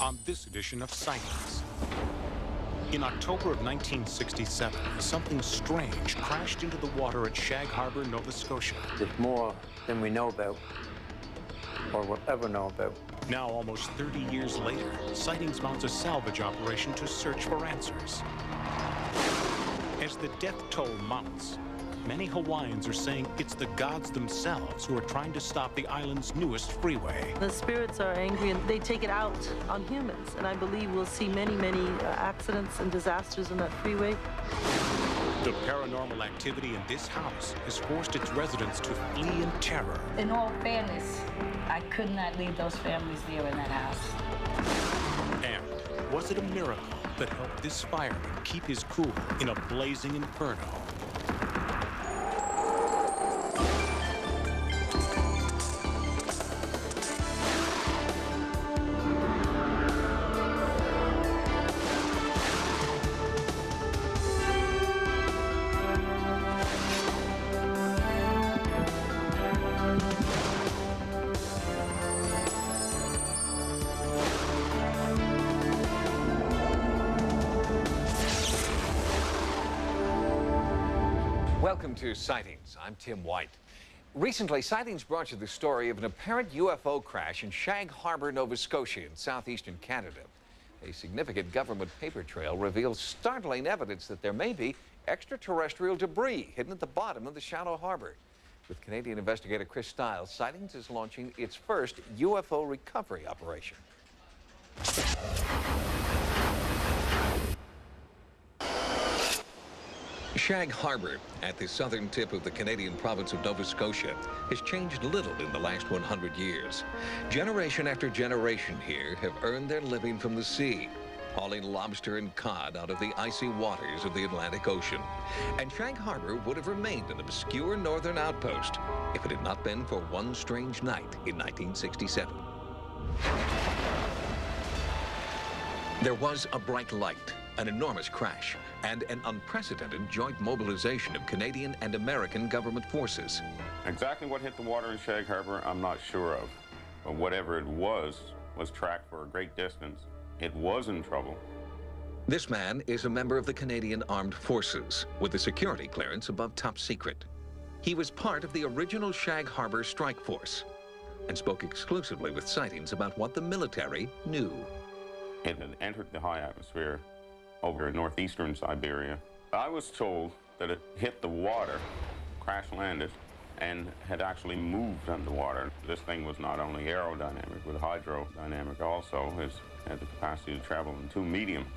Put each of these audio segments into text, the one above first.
on this edition of Sightings. In October of 1967, something strange crashed into the water at Shag Harbor, Nova Scotia. There's more than we know about, or will ever know about. Now, almost 30 years later, Sightings mounts a salvage operation to search for answers. As the death toll mounts, many Hawaiians are saying it's the gods themselves who are trying to stop the island's newest freeway. The spirits are angry and they take it out on humans. And I believe we'll see many, many accidents and disasters in that freeway. The paranormal activity in this house has forced its residents to flee in terror. In all fairness, I could not leave those families there in that house. And was it a miracle that helped this fireman keep his cool in a blazing inferno? Welcome to Sightings. I'm Tim White. Recently, Sightings brought you the story of an apparent UFO crash in Shag Harbor, Nova Scotia in southeastern Canada. A significant government paper trail reveals startling evidence that there may be extraterrestrial debris hidden at the bottom of the shallow harbor. With Canadian investigator Chris Stiles, Sightings is launching its first UFO recovery operation. Shag Harbor, at the southern tip of the Canadian province of Nova Scotia, has changed little in the last 100 years. Generation after generation here have earned their living from the sea, hauling lobster and cod out of the icy waters of the Atlantic Ocean. And Shag Harbor would have remained an obscure northern outpost if it had not been for one strange night in 1967. There was a bright light, an enormous crash, and an unprecedented joint mobilization of Canadian and American government forces. Exactly what hit the water in Shag Harbor, I'm not sure of. But whatever it was tracked for a great distance. It was in trouble. This man is a member of the Canadian Armed Forces with a security clearance above top secret. He was part of the original Shag Harbor strike force and spoke exclusively with Sightings about what the military knew. It had entered the high atmosphere over in northeastern Siberia. I was told that it hit the water, crash landed, and had actually moved underwater. This thing was not only aerodynamic, but hydrodynamic also. It had the capacity to travel in two mediums.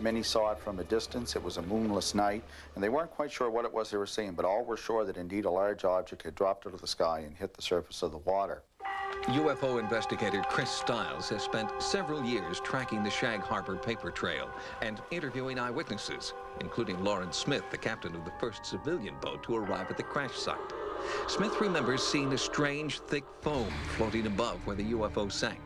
Many saw it from a distance. It was a moonless night, and they weren't quite sure what it was they were seeing, but all were sure that indeed a large object had dropped out of the sky and hit the surface of the water. UFO investigator Chris Stiles has spent several years tracking the Shag Harbor paper trail and interviewing eyewitnesses, including Lawrence Smith, the captain of the first civilian boat to arrive at the crash site. Smith remembers seeing a strange, thick foam floating above where the UFO sank.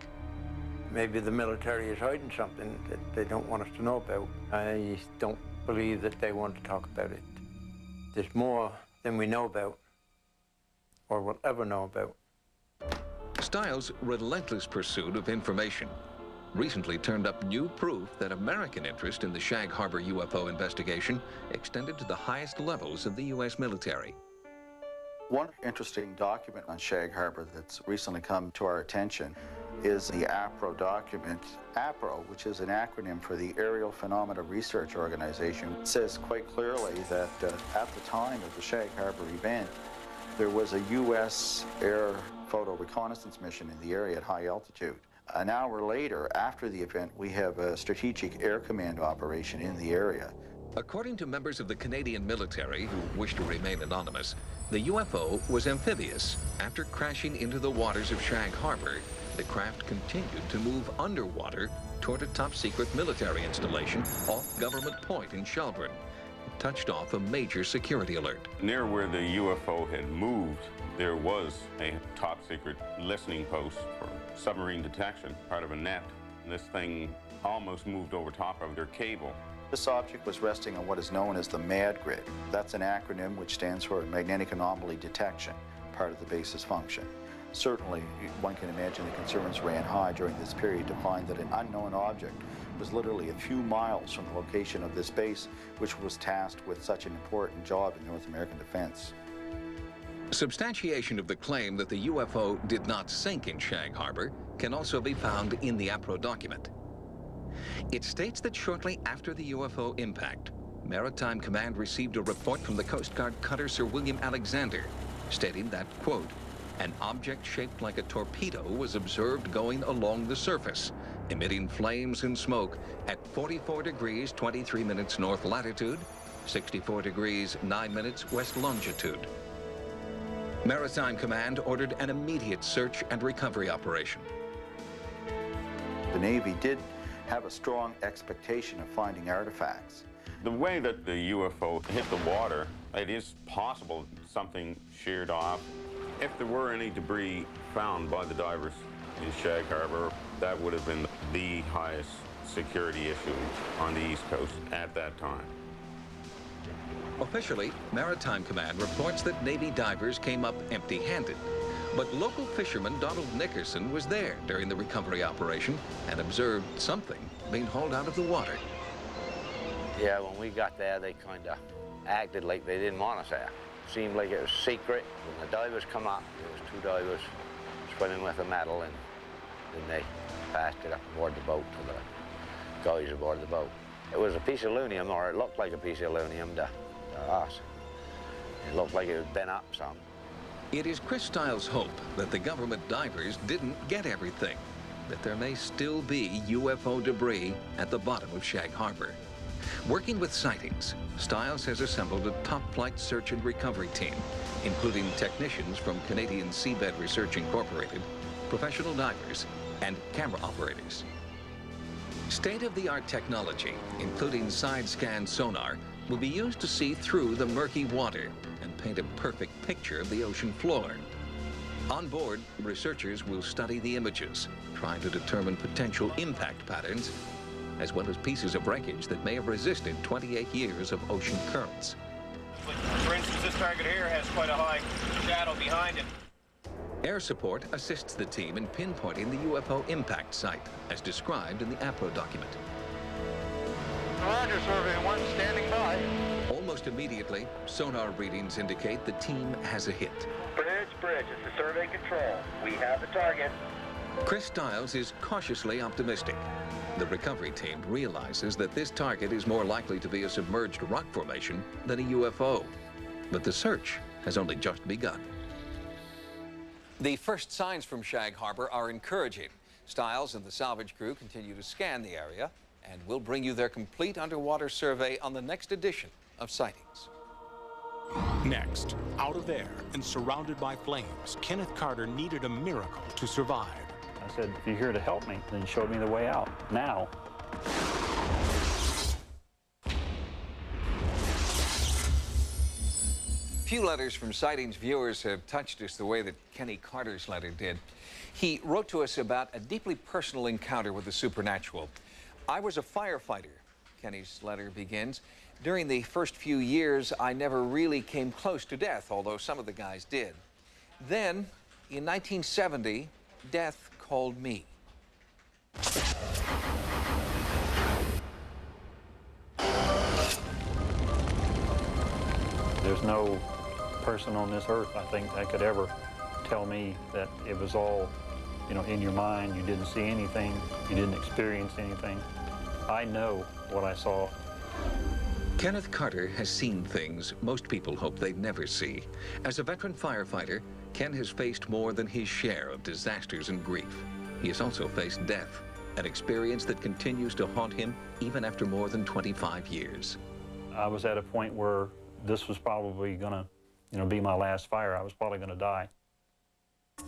Maybe the military is hiding something that they don't want us to know about. I don't believe that they want to talk about it. There's more than we know about, or will ever know about. Stiles' relentless pursuit of information recently turned up new proof that American interest in the Shag Harbor UFO investigation extended to the highest levels of the U.S. military. One interesting document on Shag Harbor that's recently come to our attention is the APRO document. APRO, which is an acronym for the Aerial Phenomena Research Organization, says quite clearly that at the time of the Shag Harbor event, there was a U.S. air photo reconnaissance mission in the area at high altitude. An hour later, after the event, we have a strategic air command operation in the area. According to members of the Canadian military who wish to remain anonymous, the UFO was amphibious. After crashing into the waters of Shag Harbor, the craft continued to move underwater toward a top-secret military installation off Government Point in Shelburne. It touched off a major security alert. Near where the UFO had moved, there was a top-secret listening post for submarine detection, part of a net. This thing almost moved over top of their cable. This object was resting on what is known as the MAD grid. That's an acronym which stands for Magnetic Anomaly Detection, part of the basis function. Certainly, one can imagine the concerns ran high during this period to find that an unknown object was literally a few miles from the location of this base, which was tasked with such an important job in North American defense. Substantiation of the claim that the UFO did not sink in Shag Harbor can also be found in the APRO document. It states that shortly after the UFO impact, Maritime Command received a report from the Coast Guard cutter Sir William Alexander, stating that, quote, an object shaped like a torpedo was observed going along the surface, emitting flames and smoke at 44 degrees 23 minutes north latitude, 64 degrees 9 minutes west longitude. Maritime Command ordered an immediate search and recovery operation. The Navy did have a strong expectation of finding artifacts. The way that the UFO hit the water, it is possible something sheared off. If there were any debris found by the divers in Shag Harbor, that would have been the highest security issue on the East Coast at that time. Officially, Maritime Command reports that Navy divers came up empty-handed. But local fisherman Donald Nickerson was there during the recovery operation and observed something being hauled out of the water. Yeah, when we got there, they kind of acted like they didn't want us there. Seemed like it was secret. When the divers come up, there was 2 divers swimming with a metal, and then they passed it up aboard the boat to the guys aboard the boat. It was a piece of aluminum, or it looked like a piece of aluminum to us. It looked like it had been up some. It is Chris Stiles' hope that the government divers didn't get everything, that there may still be UFO debris at the bottom of Shag Harbor. Working with Sightings, Stiles has assembled a top-flight search and recovery team, including technicians from Canadian Seabed Research Incorporated, professional divers, and camera operators. State-of-the-art technology, including side-scan sonar, will be used to see through the murky water and paint a perfect picture of the ocean floor. On board, researchers will study the images, trying to determine potential impact patterns, as well as pieces of wreckage that may have resisted 28 years of ocean currents. For instance, this target here has quite a high shadow behind it. Air support assists the team in pinpointing the UFO impact site, as described in the APRO document. Roger, Survey 1, standing by. Almost immediately, sonar readings indicate the team has a hit. Bridge, it's the survey control. We have the target. Chris Stiles is cautiously optimistic. The recovery team realizes that this target is more likely to be a submerged rock formation than a UFO. But the search has only just begun. The first signs from Shag Harbor are encouraging. Stiles and the salvage crew continue to scan the area, and we'll bring you their complete underwater survey on the next edition of Sightings. Next, out of air and surrounded by flames, Kenneth Carter needed a miracle to survive. I said, if you're here to help me, then he showed me the way out. Now. Few letters from Sightings viewers have touched us the way that Kenny Carter's letter did. He wrote to us about a deeply personal encounter with the supernatural. I was a firefighter, Kenny's letter begins. During the first few years, I never really came close to death, although some of the guys did. Then, in 1970, death called me. There's no person on this earth, I think, that could ever tell me that it was all, in your mind. You didn't see anything. You didn't experience anything. I know what I saw. Kenneth Carter has seen things most people hope they'd never see. As a veteran firefighter, Ken has faced more than his share of disasters and grief. He has also faced death, an experience that continues to haunt him even after more than 25 years. I was at a point where this was probably gonna, be my last fire. I was probably gonna die.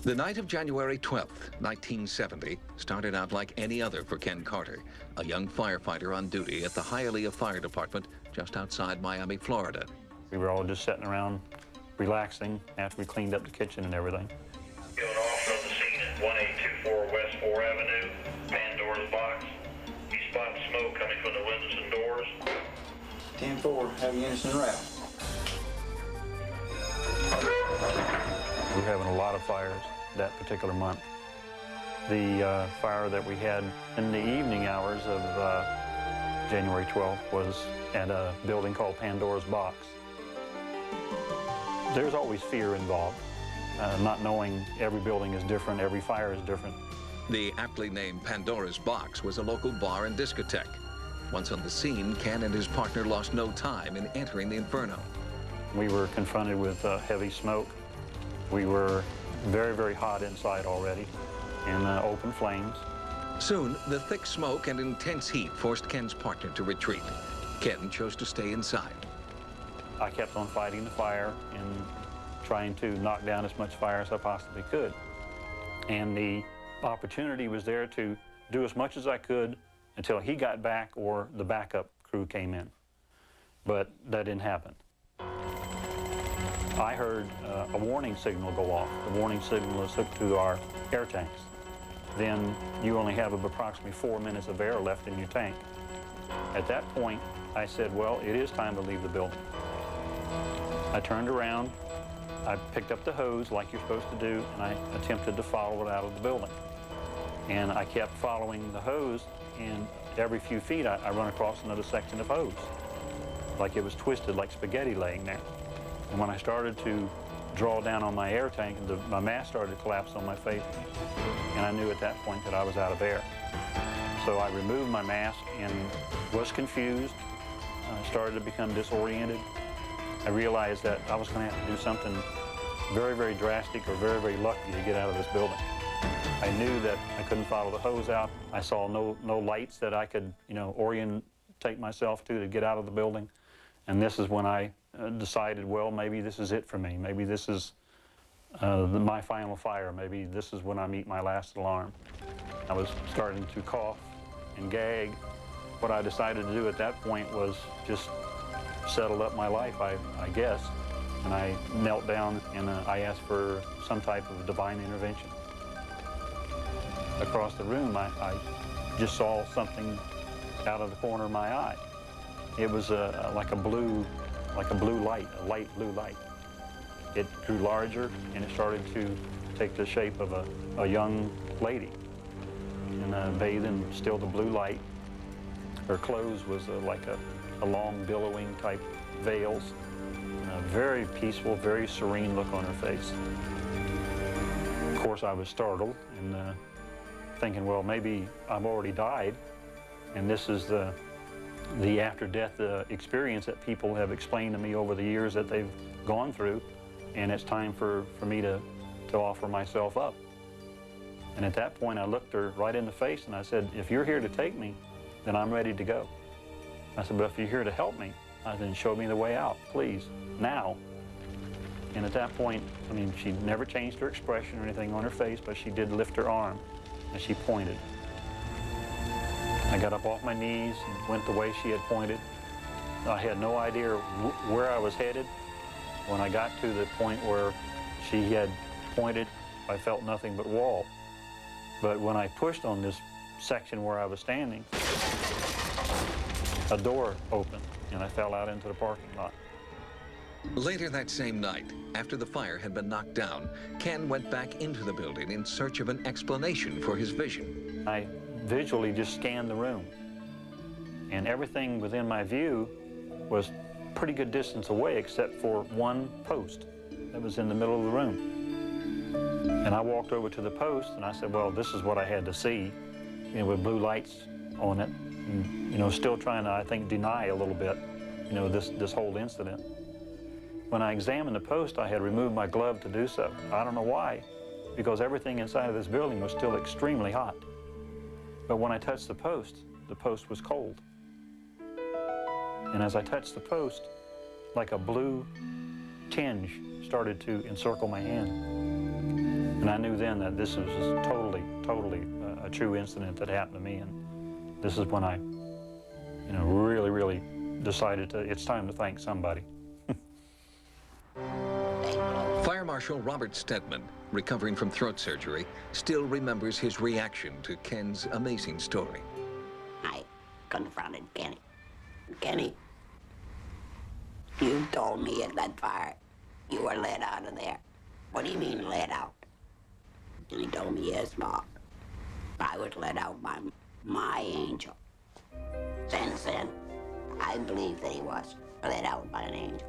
The night of January 12th, 1970, started out like any other for Ken Carter, a young firefighter on duty at the Hialeah Fire Department just outside Miami, Florida. We were all just sitting around relaxing after we cleaned up the kitchen and everything. Going off from the scene at 1824 West 4 Avenue, Pandora's box. You spot smoke coming from the windows and doors. 10-4, heavy innocent wrap. We're having a lot of fires. that particular month. The fire that we had in the evening hours of January 12th was at a building called Pandora's Box. There's always fear involved, not knowing every building is different, every fire is different. The aptly named Pandora's Box was a local bar and discotheque. Once on the scene, Ken and his partner lost no time in entering the inferno. We were confronted with heavy smoke. We were very, very hot inside already, in open flames. Soon, the thick smoke and intense heat forced Ken's partner to retreat. Ken chose to stay inside. I kept on fighting the fire and trying to knock down as much fire as I possibly could. And the opportunity was there to do as much as I could until he got back or the backup crew came in. But that didn't happen. I heard a warning signal go off. The warning signal is hooked to our air tanks. Then you only have approximately 4 minutes of air left in your tank. At that point, I said, well, it is time to leave the building. I turned around, I picked up the hose like you're supposed to do, and I attempted to follow it out of the building. And I kept following the hose, and every few feet I run across another section of hose, like it was twisted like spaghetti laying there. And when I started to draw down on my air tank, my mask started to collapse on my face, and I knew at that point that I was out of air. So I removed my mask and was confused, started to become disoriented. I realized that I was going to have to do something very, very drastic or very, very lucky to get out of this building. I knew that I couldn't follow the hose out. I saw no lights that I could, orientate myself to get out of the building. And this is when I decided, well, maybe this is it for me. Maybe this is my final fire. Maybe this is when I meet my last alarm. I was starting to cough and gag. What I decided to do at that point was just settle up my life, I guess. And I knelt down and I asked for some type of divine intervention. Across the room, I just saw something out of the corner of my eye. It was like a blue light, a light blue light. It grew larger and it started to take the shape of a young lady, and bathed in still the blue light. Her clothes was like a long billowing type veils, and a very peaceful, very serene look on her face. Of course, I was startled and thinking, well, maybe I've already died, and this is the after-death experience that people have explained to me over the years that they've gone through, and it's time for me to offer myself up. And at that point, I looked her right in the face and I said, if you're here to take me, then I'm ready to go. I said, but if you're here to help me, then show me the way out, please, now. And at that point, she never changed her expression or anything on her face, but she did lift her arm and she pointed. I got up off my knees and went the way she had pointed. I had no idea where I was headed. When I got to the point where she had pointed, I felt nothing but wall. But when I pushed on this section where I was standing, a door opened and I fell out into the parking lot. Later that same night, after the fire had been knocked down, Ken went back into the building in search of an explanation for his vision. I visually just scanned the room, and everything within my view was pretty good distance away except for one post that was in the middle of the room. And I walked over to the post and I said, well, this is what I had to see, with blue lights on it, and, still trying to, I think, deny a little bit, this whole incident. When I examined the post, I had removed my glove to do so. I don't know why, because everything inside of this building was still extremely hot. But when I touched the post was cold. And as I touched the post, like a blue tinge started to encircle my hand. And I knew then that this was just totally a true incident that happened to me. And this is when I, really decided it's time to thank somebody. Fire Marshal Robert Stedman, recovering from throat surgery, still remembers his reaction to Ken's amazing story. I confronted Kenny. Kenny, you told me at that fire you were let out of there. What do you mean let out? And he told me, yes, Mark, I was let out by my angel. Since then, I believe that he was let out by an angel.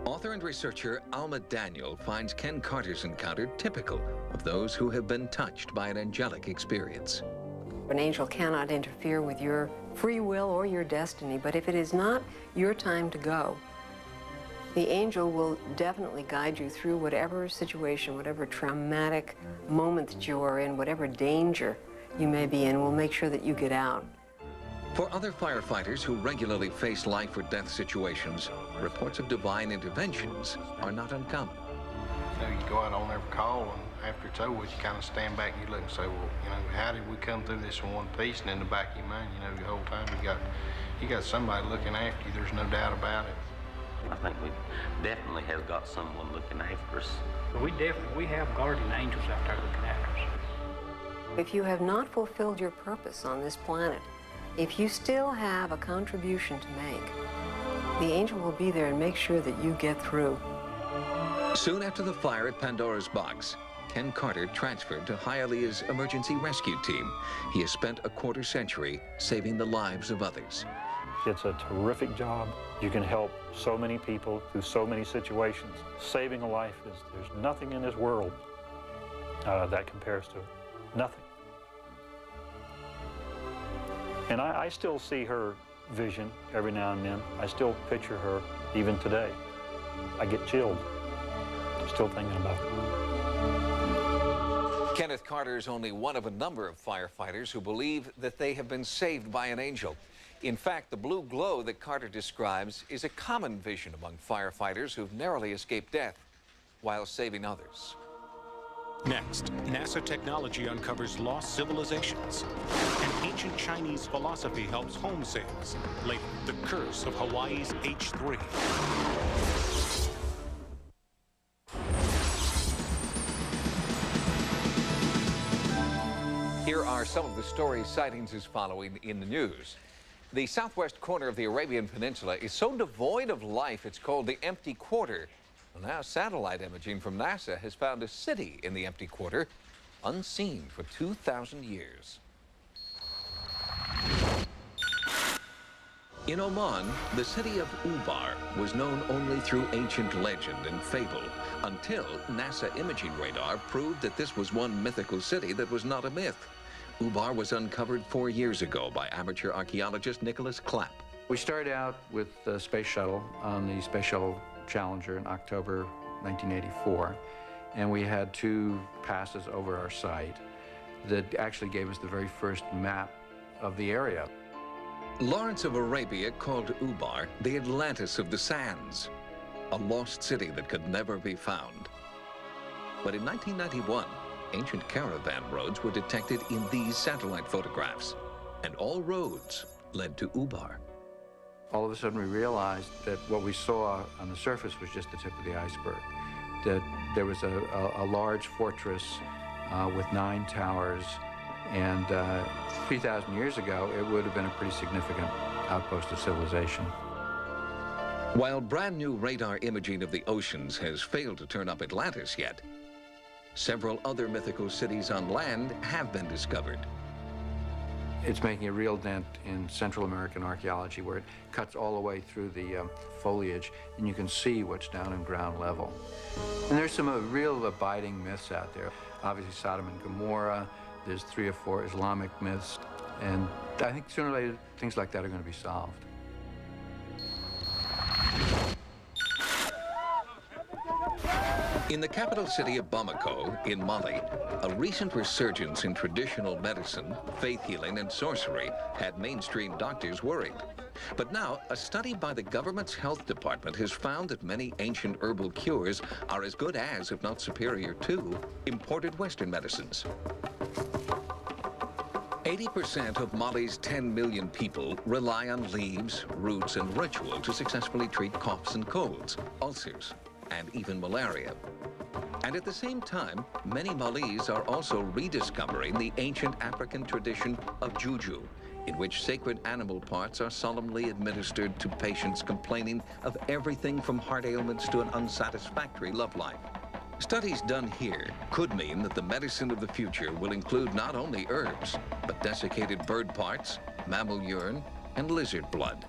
Author and researcher Alma Daniel finds Ken Carter's encounter typical of those who have been touched by an angelic experience. An angel cannot interfere with your free will or your destiny, but if it is not your time to go, the angel will definitely guide you through whatever situation, whatever traumatic moment that you are in, whatever danger you may be in, will make sure that you get out. For other firefighters who regularly face life or death situations, reports of divine interventions are not uncommon. You know, you go out on every call, and after it's over with, you kind of stand back and you look and say, well, you know, how did we come through this in one piece? And in the back of your mind, you know, the whole time you got somebody looking after you. There's no doubt about it. I think we definitely have got someone looking after us. We have guardian angels out there looking after us. If you have not fulfilled your purpose on this planet, if you still have a contribution to make, the angel will be there and make sure that you get through. Soon after the fire at Pandora's Box, Ken Carter transferred to Hialeah's emergency rescue team. He has spent a quarter century saving the lives of others. It's a terrific job. You can help so many people through so many situations. Saving a life there's nothing in this world that compares to it. Nothing. And I still see her vision every now and then. I still picture her even today. I get chilled, still thinking about it. Kenneth Carter is only one of a number of firefighters who believe that they have been saved by an angel. In fact, the blue glow that Carter describes is a common vision among firefighters who've narrowly escaped death while saving others. Next, NASA technology uncovers lost civilizations. An ancient Chinese philosophy helps home sales. Later, the curse of Hawaii's H3. Here are some of the stories Sightings is following in the news. The southwest corner of the Arabian Peninsula is so devoid of life, it's called the empty quarter. Well, now satellite imaging from NASA has found a city in the empty quarter, unseen for 2,000 years. In Oman, the city of Ubar was known only through ancient legend and fable, until NASA imaging radar proved that this was one mythical city that was not a myth. Ubar was uncovered 4 years ago by amateur archaeologist Nicholas Clapp. We started out with the space shuttle on the Space Shuttle Challenger in October 1984, and we had 2 passes over our site that actually gave us the very first map of the area. Lawrence of Arabia called Ubar the Atlantis of the sands, a lost city that could never be found. But in 1991, ancient caravan roads were detected in these satellite photographs, and all roads led to Ubar. All of a sudden we realized that what we saw on the surface was just the tip of the iceberg, that there was a large fortress with 9 towers, and 3,000 years ago it would have been a pretty significant outpost of civilization. While brand new radar imaging of the oceans has failed to turn up Atlantis yet, several other mythical cities on land have been discovered. It's making a real dent in Central American archaeology, where it cuts all the way through the foliage, and you can see what's down in ground level. And there's some real abiding myths out there. Obviously Sodom and Gomorrah, there's 3 or 4 Islamic myths, and I think sooner or later things like that are going to be solved. In the capital city of Bamako, in Mali, a recent resurgence in traditional medicine, faith healing, and sorcery had mainstream doctors worried. But now, a study by the government's health department has found that many ancient herbal cures are as good as, if not superior to, imported Western medicines. 80% of Mali's 10 million people rely on leaves, roots, and ritual to successfully treat coughs and colds, ulcers, and even malaria. And at the same time, many Malis are also rediscovering the ancient African tradition of juju, in which sacred animal parts are solemnly administered to patients complaining of everything from heart ailments to an unsatisfactory love life. Studies done here could mean that the medicine of the future will include not only herbs, but desiccated bird parts, mammal urine, and lizard blood.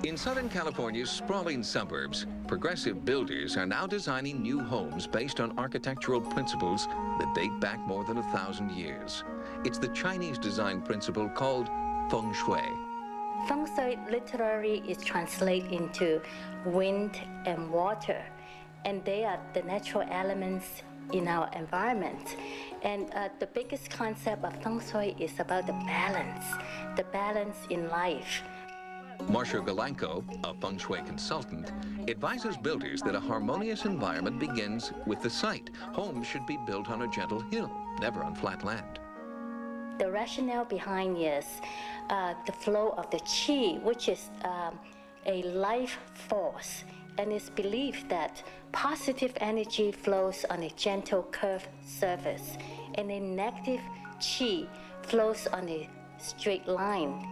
In Southern California's sprawling suburbs, progressive builders are now designing new homes based on architectural principles that date back more than 1,000 years. It's the Chinese design principle called feng shui. Feng shui literally is translated into wind and water, and they are the natural elements in our environment. And the biggest concept of feng shui is about the balance in life. Marcia Galanko, a feng shui consultant, advises builders that a harmonious environment begins with the site. Homes should be built on a gentle hill, never on flat land. The rationale behind is the flow of the qi, which is a life force, and it's believed that positive energy flows on a gentle curved surface, and a negative qi flows on a straight line.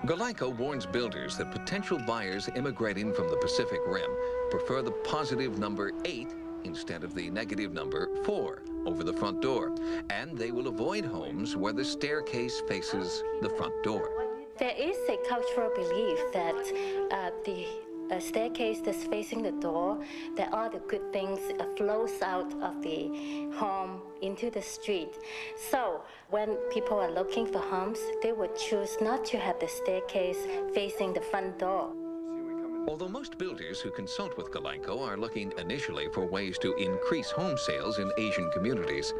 Galanko warns builders that potential buyers immigrating from the Pacific Rim prefer the positive number 8 instead of the negative number 4 over the front door, and they will avoid homes where the staircase faces the front door. There is a cultural belief that the staircase that's facing the door, that all the good things flows out of the home into the street. So when people are looking for homes, they would choose not to have the staircase facing the front door. Although most builders who consult with Galanko are looking initially for ways to increase home sales in Asian communities,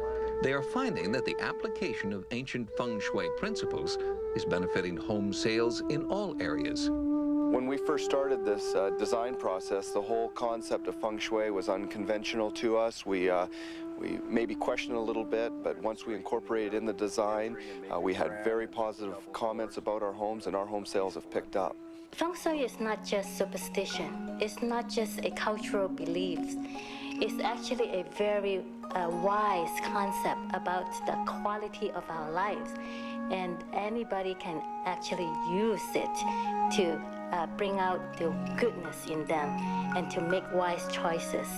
they are finding that the application of ancient feng shui principles is benefiting home sales in all areas. When we first started this design process, the whole concept of feng shui was unconventional to us. We maybe questioned a little bit, but once we incorporated in the design, we had very positive comments about our homes, and our home sales have picked up. Feng Shui is not just superstition. It's not just a cultural belief. It's actually a very wise concept about the quality of our lives. And anybody can actually use it to bring out the goodness in them and to make wise choices.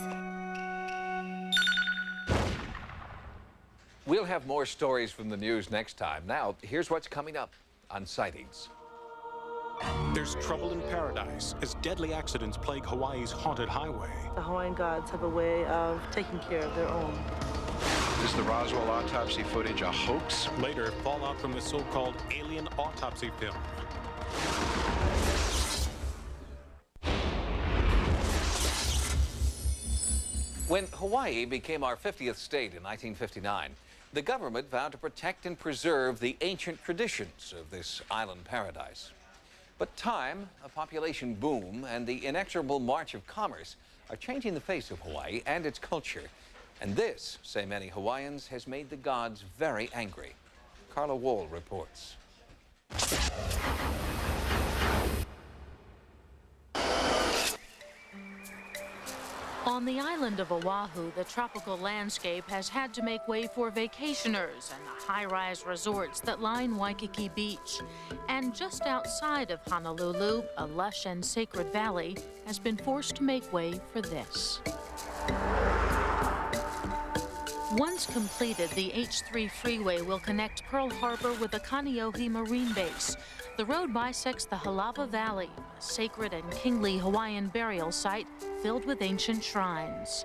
We'll have more stories from the news next time. Now, here's what's coming up on Sightings. There's trouble in paradise as deadly accidents plague Hawaii's haunted highway. The Hawaiian gods have a way of taking care of their own. Is the Roswell autopsy footage a hoax? Later, fallout from the so-called alien autopsy film. When Hawaii became our 50th state in 1959, the government vowed to protect and preserve the ancient traditions of this island paradise. But time, a population boom, and the inexorable march of commerce are changing the face of Hawaii and its culture. And this, say many Hawaiians, has made the gods very angry. Carla Wohl reports. On the island of Oahu, the tropical landscape has had to make way for vacationers and the high-rise resorts that line Waikiki Beach. And just outside of Honolulu, a lush and sacred valley has been forced to make way for this. Once completed, the H3 freeway will connect Pearl Harbor with the Kaneohe Marine Base. The road bisects the Halava Valley, a sacred and kingly Hawaiian burial site filled with ancient shrines.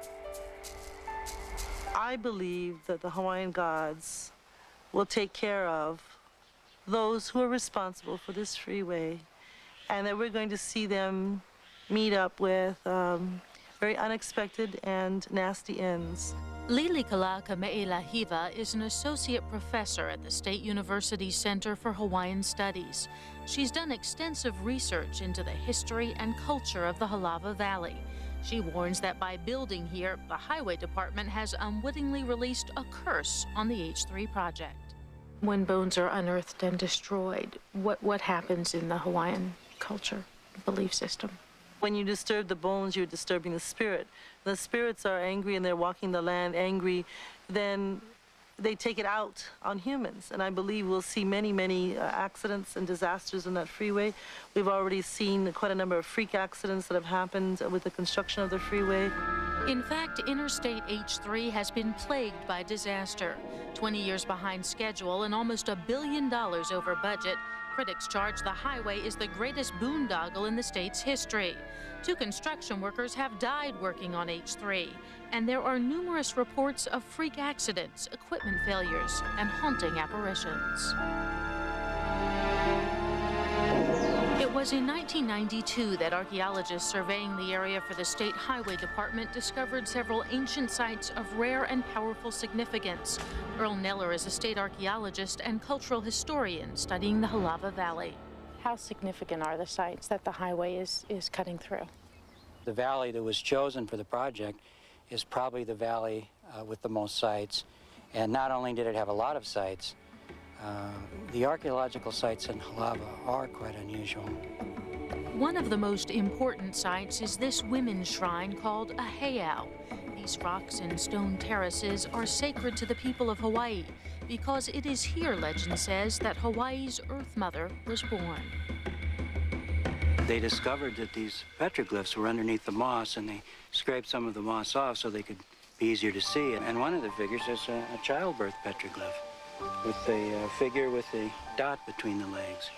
I believe that the Hawaiian gods will take care of those who are responsible for this freeway, and that we're going to see them meet up with very unexpected and nasty ends. Lilikala Kame'elahiva is an associate professor at the State University Center for Hawaiian Studies. She's done extensive research into the history and culture of the Halava Valley. She warns that by building here, the Highway Department has unwittingly released a curse on the H3 project. When bones are unearthed and destroyed, what happens in the Hawaiian culture, belief system? When you disturb the bones, you're disturbing the spirit. The spirits are angry and they're walking the land angry, then they take it out on humans. And I believe we'll see many accidents and disasters on that freeway. We've already seen quite a number of freak accidents that have happened with the construction of the freeway. In fact, Interstate H3 has been plagued by disaster. 20 years behind schedule and almost $1 billion over budget, critics charge the highway is the greatest boondoggle in the state's history. 2 construction workers have died working on H3, and there are numerous reports of freak accidents, equipment failures, and haunting apparitions. It was in 1992 that archaeologists surveying the area for the State Highway Department discovered several ancient sites of rare and powerful significance. Earl Neller is a state archaeologist and cultural historian studying the Halava Valley. How significant are the sites that the highway is cutting through? The valley that was chosen for the project is probably the valley with the most sites. And not only did it have a lot of sites, the archaeological sites in Halava are quite unusual. One of the most important sites is this women's shrine called a heiau. These rocks and stone terraces are sacred to the people of Hawaii because it is here, legend says, that Hawaii's Earth Mother was born. They discovered that these petroglyphs were underneath the moss, and they scraped some of the moss off so they could be easier to see. And one of the figures is a childbirth petroglyph with a figure with a dot between the legs.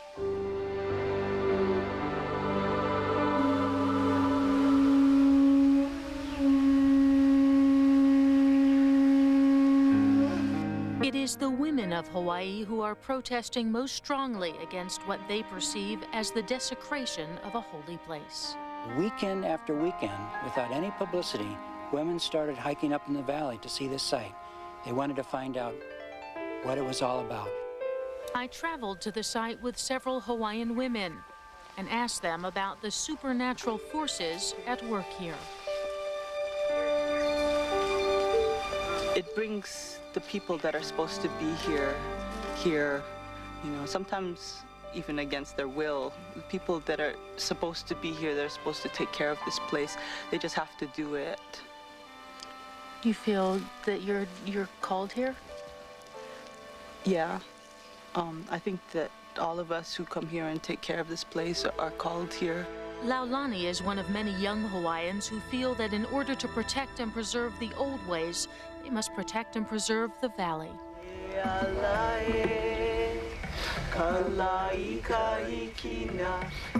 It is the women of Hawaii who are protesting most strongly against what they perceive as the desecration of a holy place. Weekend after weekend, without any publicity, women started hiking up in the valley to see this site. They wanted to find out what it was all about. I traveled to the site with several Hawaiian women and asked them about the supernatural forces at work here. It brings the people that are supposed to be here, you know, sometimes even against their will. The people that are supposed to be here, they're supposed to take care of this place, they just have to do it. You feel that you're called here? Yeah. I think that all of us who come here and take care of this place are called here. Laulani is one of many young Hawaiians who feel that in order to protect and preserve the old ways, they must protect and preserve the valley.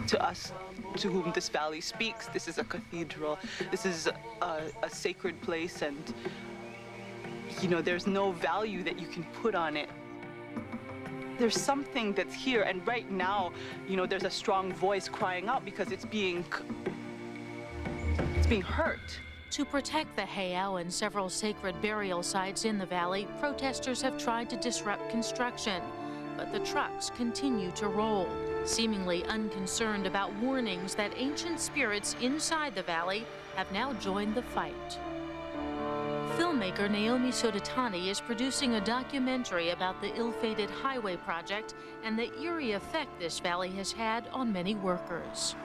To us, to whom this valley speaks, this is a cathedral. This is a sacred place, and you know, there's no value that you can put on it. There's something that's here, and right now, you know, there's a strong voice crying out because it's being hurt. To protect the heiau and several sacred burial sites in the valley, protesters have tried to disrupt construction, but the trucks continue to roll, seemingly unconcerned about warnings that ancient spirits inside the valley have now joined the fight. Filmmaker Naomi Sodatani is producing a documentary about the ill-fated highway project and the eerie effect this valley has had on many workers.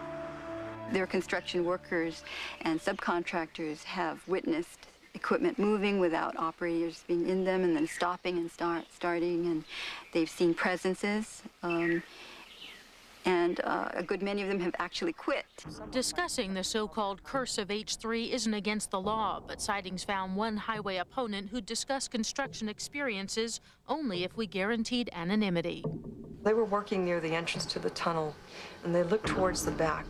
Their construction workers and subcontractors have witnessed equipment moving without operators being in them and then stopping and starting, and they've seen presences. And a good many of them have actually quit. Discussing the so-called curse of H3 isn't against the law, but Sightings found one highway opponent who'd discuss construction experiences only if we guaranteed anonymity. They were working near the entrance to the tunnel, and they looked towards the back.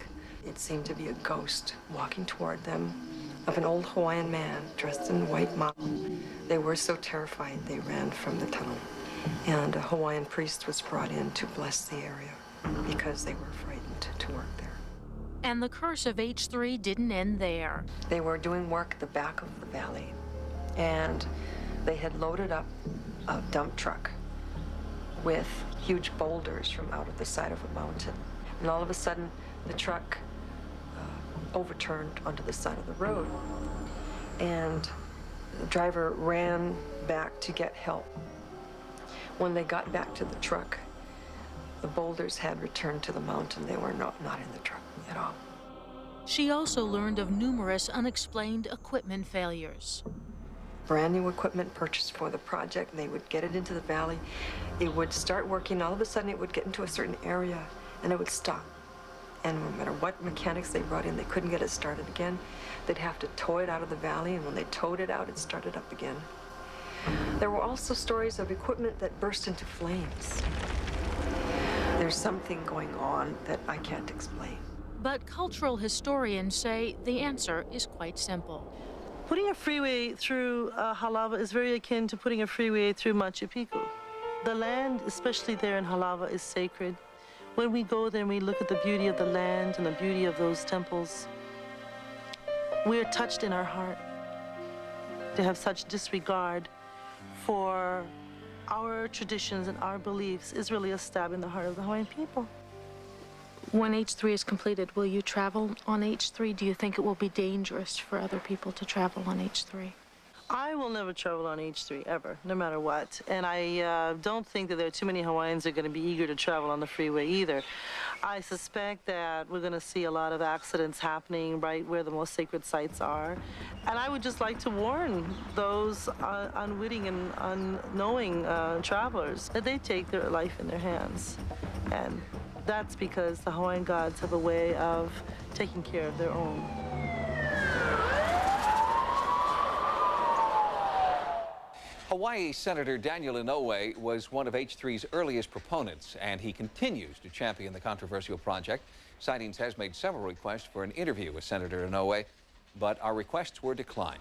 It seemed to be a ghost walking toward them of an old Hawaiian man dressed in white mao. They were so terrified they ran from the tunnel, and a Hawaiian priest was brought in to bless the area, because they were frightened to work there. And the curse of H3 didn't end there. They were doing work at the back of the valley, and they had loaded up a dump truck with huge boulders from out of the side of a mountain. And all of a sudden, the truck overturned onto the side of the road, and the driver ran back to get help. When they got back to the truck, the boulders had returned to the mountain. They were not in the truck at all. She also learned of numerous unexplained equipment failures. brand new equipment purchased for the project, and they would get it into the valley. It would start working. All of a sudden, it would get into a certain area, and it would stop. And no matter what mechanics they brought in, they couldn't get it started again. They'd have to tow it out of the valley, and when they towed it out, it started up again. There were also stories of equipment that burst into flames. There's something going on that I can't explain. But cultural historians say the answer is quite simple. Putting a freeway through Halava is very akin to putting a freeway through Machu Picchu. The land, especially there in Halava, is sacred. When we go there and we look at the beauty of the land and the beauty of those temples, we're touched in our heart. To have such disregard for our traditions and our beliefs is really a stab in the heart of the Hawaiian people. When H3 is completed, will you travel on H3? Do you think it will be dangerous for other people to travel on H3? I will never travel on H3, ever, no matter what. And I don't think that there are too many Hawaiians that are going to be eager to travel on the freeway either. I suspect that we're going to see a lot of accidents happening right where the most sacred sites are. And I would just like to warn those unwitting and unknowing travelers that they take their life in their hands. And that's because the Hawaiian gods have a way of taking care of their own. Hawaii Senator Daniel Inouye was one of H3's earliest proponents, and he continues to champion the controversial project. Sightings has made several requests for an interview with Senator Inouye, but our requests were declined.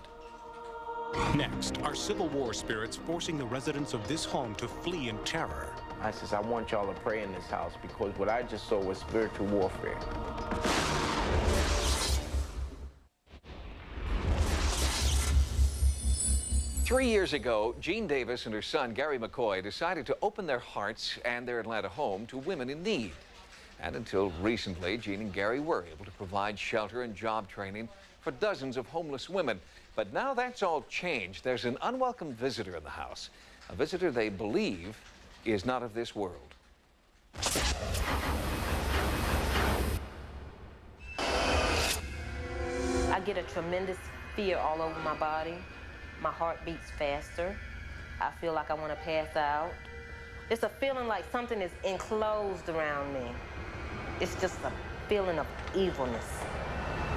Next, are Civil War spirits forcing the residents of this home to flee in terror? I says, I want y'all to pray in this house because what I just saw was spiritual warfare. 3 years ago, Jean Davis and her son, Gary McCoy, decided to open their hearts and their Atlanta home to women in need. And until recently, Jean and Gary were able to provide shelter and job training for dozens of homeless women. But now that's all changed. There's an unwelcome visitor in the house, a visitor they believe is not of this world. I get a tremendous fear all over my body. My heart beats faster. I feel like I want to pass out. It's a feeling like something is enclosed around me. It's just a feeling of evilness.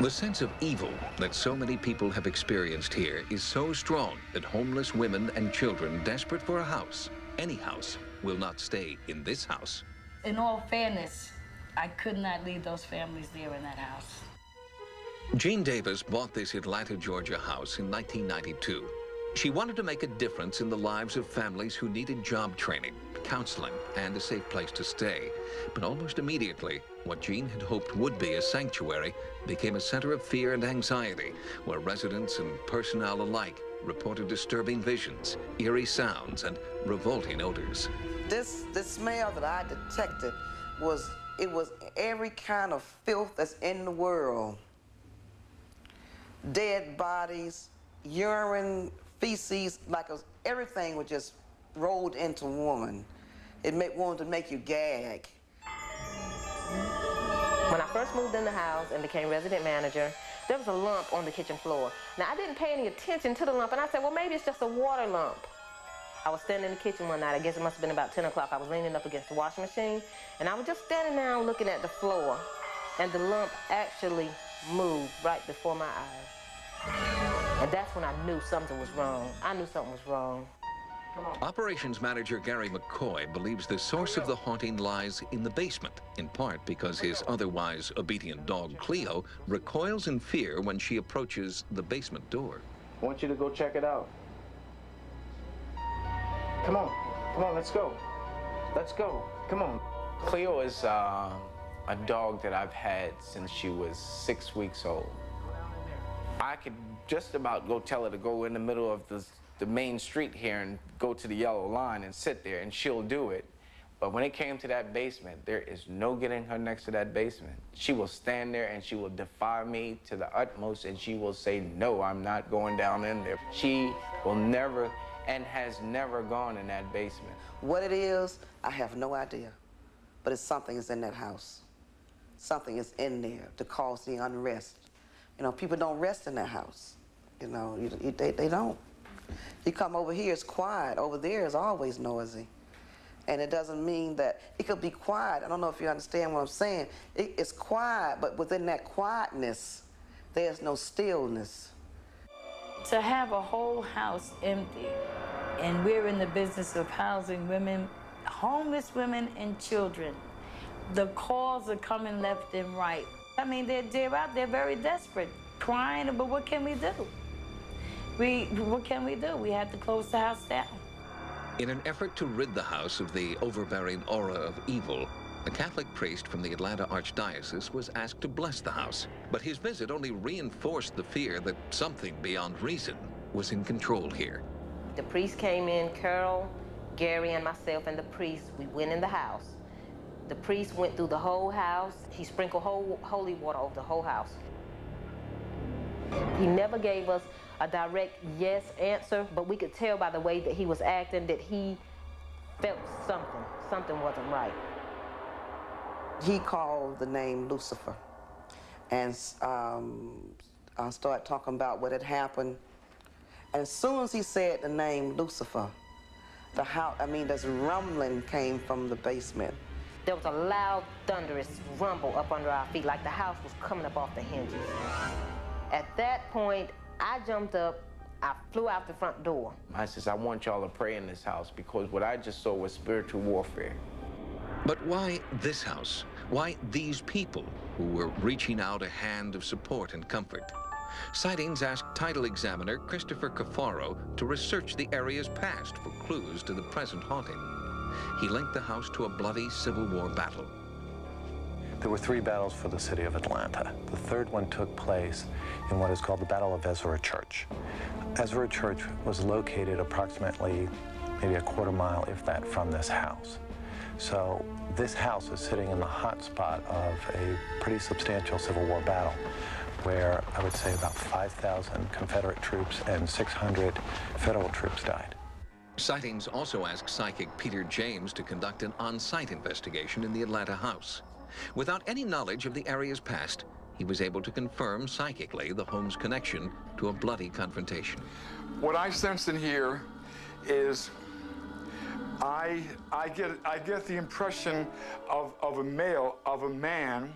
The sense of evil that so many people have experienced here is so strong that homeless women and children desperate for a house, any house, will not stay in this house. In all fairness, I could not leave those families there in that house. Jean Davis bought this Atlanta, Georgia house in 1992. She wanted to make a difference in the lives of families who needed job training, counseling, and a safe place to stay. But almost immediately, what Jean had hoped would be a sanctuary became a center of fear and anxiety, where residents and personnel alike reported disturbing visions, eerie sounds, and revolting odors. This smell that I detected was every kind of filth that's in the world. Dead bodies, urine, feces, everything was just rolled into one. It wanted to make you gag. When I first moved in the house and became resident manager, there was a lump on the kitchen floor. Now, I didn't pay any attention to the lump, and I said, well, maybe it's just a water lump. I was standing in the kitchen one night. I guess it must have been about 10 o'clock. I was leaning up against the washing machine, and I was just standing there looking at the floor, and the lump actually moved right before my eyes. And that's when I knew something was wrong. I knew something was wrong. Operations manager Gary McCoy believes the source of the haunting lies in the basement, in part because his otherwise obedient dog Cleo recoils in fear when she approaches the basement door. I want you to go check it out. Come on, let's go. Let's go, come on. Cleo is a dog that I've had since she was 6 weeks old. I could just about go tell her to go in the middle of the main street here and go to the yellow line and sit there, and she'll do it. But when it came to that basement, there is no getting her next to that basement. She will stand there and she will defy me to the utmost, and she will say, no, I'm not going down in there. She will never and has never gone in that basement. What it is, I have no idea. But it's something is in that house. Something is in there to cause the unrest. You know, people don't rest in that house. You know, they don't. You come over here, it's quiet. Over there is always noisy. And it doesn't mean that it could be quiet. I don't know if you understand what I'm saying. It's quiet, but within that quietness, there's no stillness. To have a whole house empty, and we're in the business of housing women, homeless women and children. The calls are coming left and right. I mean, they're out there very desperate, crying, but what can we do? What can we do? We have to close the house down. In an effort to rid the house of the overbearing aura of evil, a Catholic priest from the Atlanta Archdiocese was asked to bless the house. But his visit only reinforced the fear that something beyond reason was in control here. The priest came in, Carol, Gary, and myself, and the priest, we went in the house. The priest went through the whole house. He sprinkled holy water over the whole house. He never gave us a direct yes answer, but we could tell by the way that he was acting that he felt something. Something wasn't right. He called the name Lucifer, and I started talking about what had happened. And as soon as he said the name Lucifer, the house, this rumbling came from the basement. There was a loud, thunderous rumble up under our feet, like the house was coming up off the hinges. At that point, I jumped up, I flew out the front door. I says, I want y'all to pray in this house because what I just saw was spiritual warfare. But why this house? Why these people who were reaching out a hand of support and comfort? Sightings asked title examiner Christopher Cafaro to research the area's past for clues to the present haunting. He linked the house to a bloody Civil War battle. There were 3 battles for the city of Atlanta. The third one took place in what is called the Battle of Ezra Church. Ezra Church was located approximately maybe a quarter mile, if that, from this house. So this house is sitting in the hot spot of a pretty substantial Civil War battle where I would say about 5,000 Confederate troops and 600 Federal troops died. Sightings also asked psychic Peter James to conduct an on-site investigation in the Atlanta house. Without any knowledge of the area's past, he was able to confirm psychically the home's connection to a bloody confrontation. What I sense in here is I get the impression of a man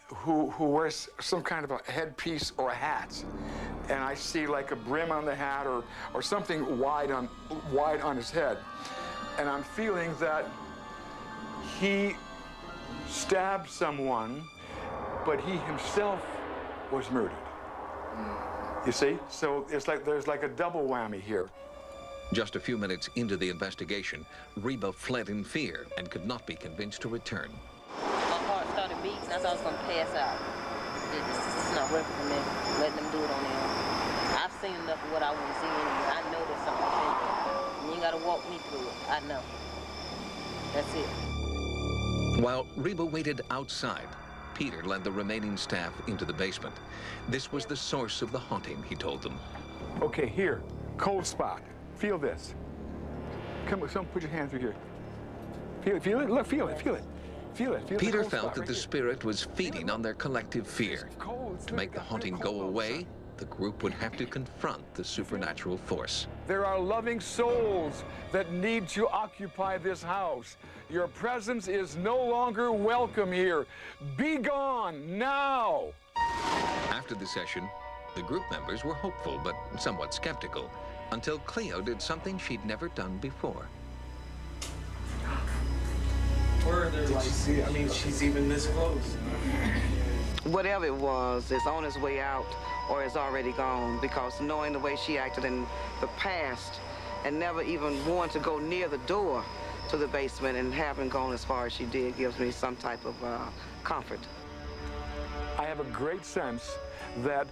who wears some kind of a headpiece or a hat, and I see like a brim on the hat or something wide on his head, and I'm feeling that he stabbed someone, but he himself was murdered. You see? So it's like there's like a double whammy here. Just a few minutes into the investigation, Reba fled in fear and could not be convinced to return. My heart started beating. I thought I was going to pass out. It's not working for me, letting them do it on their own. I've seen enough of what I want to see anyway. I know there's something in there. You ain't got to walk me through it. I know. That's it. While Reba waited outside, Peter led the remaining staff into the basement. This was the source of the haunting, he told them. Okay, here, cold spot. Feel this. Come on, someone put your hand through here. Feel it, look, feel it. Peter felt that the spirit was feeding on their collective fear. To make the haunting go away, the group would have to confront the supernatural force. There are loving souls that need to occupy this house. Your presence is no longer welcome here. Be gone now! After the session, the group members were hopeful but somewhat skeptical, until Cleo did something she'd never done before. Where are there, like, see, I mean, she's even this close. Whatever it was, it's on its way out or it's already gone, because knowing the way she acted in the past and never even wanted to go near the door to the basement and having gone as far as she did gives me some type of comfort. I have a great sense that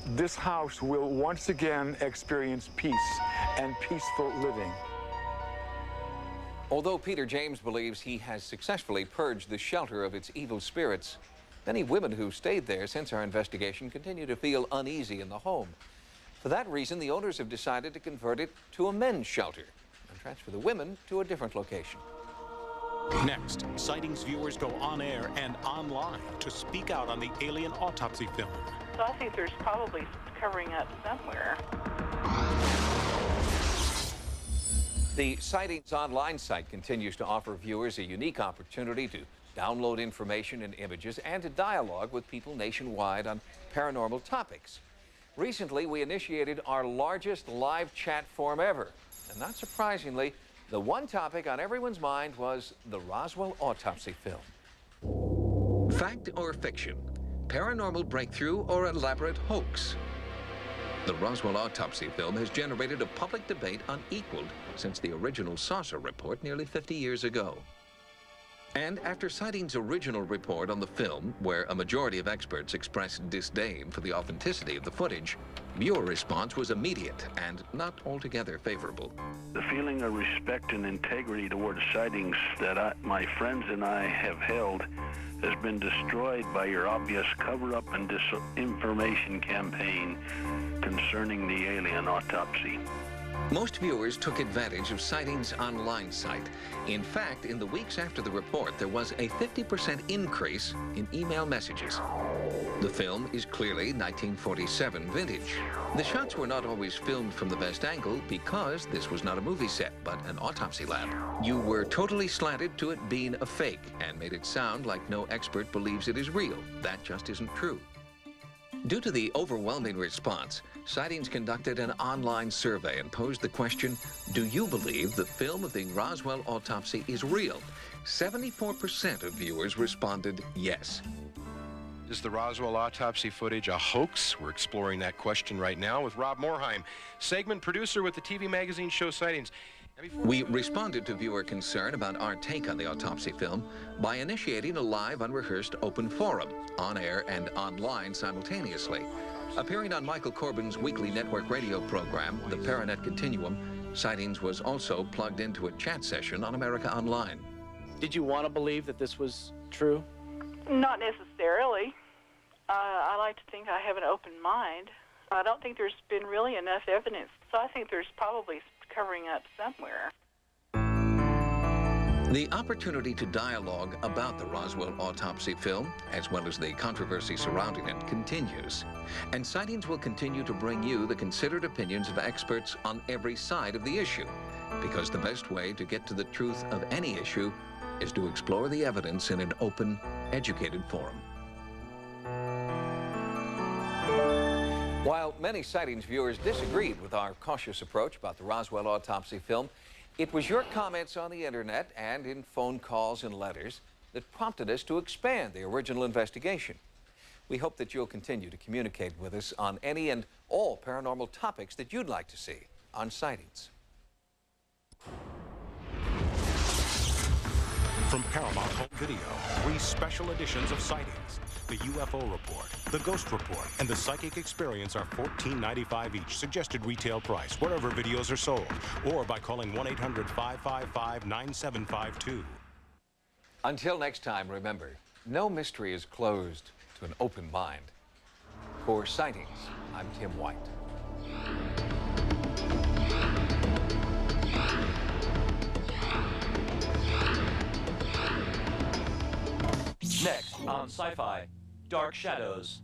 this house will once again experience peace and peaceful living. Although Peter James believes he has successfully purged the shelter of its evil spirits, many women who stayed there since our investigation continue to feel uneasy in the home. For that reason, the owners have decided to convert it to a men's shelter and transfer the women to a different location. Next, Sightings viewers go on air and online to speak out on the alien autopsy film. So I think there's probably covering up somewhere. The Sightings online site continues to offer viewers a unique opportunity to download information and images and to dialogue with people nationwide on paranormal topics. Recently, we initiated our largest live chat forum ever. And not surprisingly, the one topic on everyone's mind was the Roswell autopsy film. Fact or fiction? Paranormal breakthrough or elaborate hoax? The Roswell autopsy film has generated a public debate unequaled since the original saucer report nearly 50 years ago. And after Sightings' original report on the film, where a majority of experts expressed disdain for the authenticity of the footage, viewer response was immediate and not altogether favorable. The feeling of respect and integrity towards Sightings that my friends and I have held has been destroyed by your obvious cover-up and disinformation campaign concerning the alien autopsy. Most viewers took advantage of Sightings' online site. In fact, in the weeks after the report, there was a 50% increase in email messages. The film is clearly 1947 vintage. The shots were not always filmed from the best angle because this was not a movie set, but an autopsy lab. You were totally slanted to it being a fake and made it sound like no expert believes it is real. That just isn't true. Due to the overwhelming response, Sightings conducted an online survey and posed the question, do you believe the film of the Roswell autopsy is real? 74% of viewers responded yes. Is the Roswell autopsy footage a hoax? We're exploring that question right now with Rob Morheim, segment producer with the TV magazine show Sightings. We responded to viewer concern about our take on the autopsy film by initiating a live, unrehearsed open forum, on air and online simultaneously. Appearing on Michael Corbin's weekly network radio program, The Paranet Continuum, Sightings was also plugged into a chat session on America Online. Did you want to believe that this was true? Not necessarily. I like to think I have an open mind. I don't think there's been really enough evidence, so I think there's probably covering up somewhere. The opportunity to dialogue about the Roswell autopsy film, as well as the controversy surrounding it, continues. And Sightings will continue to bring you the considered opinions of experts on every side of the issue, because the best way to get to the truth of any issue is to explore the evidence in an open, educated forum. While many Sightings viewers disagreed with our cautious approach about the Roswell autopsy film, it was your comments on the internet and in phone calls and letters that prompted us to expand the original investigation. We hope that you'll continue to communicate with us on any and all paranormal topics that you'd like to see on Sightings. From Paramount Home Video, 3 special editions of Sightings. The UFO Report, the Ghost Report, and the Psychic Experience are $14.95 each. Suggested retail price wherever videos are sold, or by calling 1-800-555-9752. Until next time, remember, no mystery is closed to an open mind. For Sightings, I'm Tim White. Next on Sci-Fi, Dark Shadows.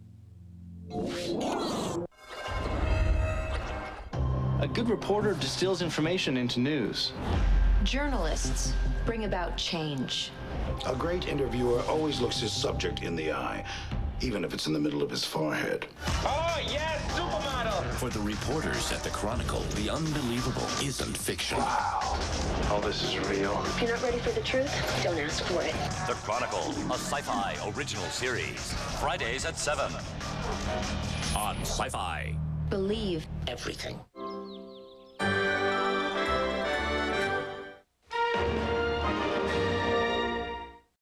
A good reporter distills information into news. Journalists bring about change. A great interviewer always looks his subject in the eye, even if it's in the middle of his forehead. Oh, yes, supermodel! For the reporters at the Chronicle, the unbelievable isn't fiction. Wow. All this is real. If you're not ready for the truth, don't ask for it. The Chronicle, a Sci-Fi original series. Fridays at 7 on Sci-Fi. Believe everything.